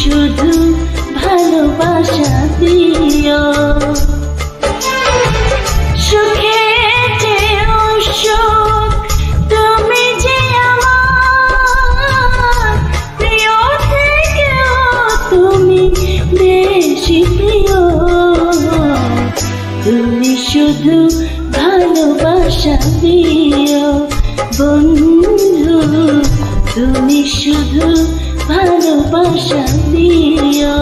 শুধু ভালোবাসা দিও। সুখে যেও সুখ, তুমি যে আমার প্রিয় থেকেও তুমি বেশি প্রিয়। তুমি শুধু ভালোবাসা দিও বন্ধু, তুমি শুধু ভালোবাসা দিও।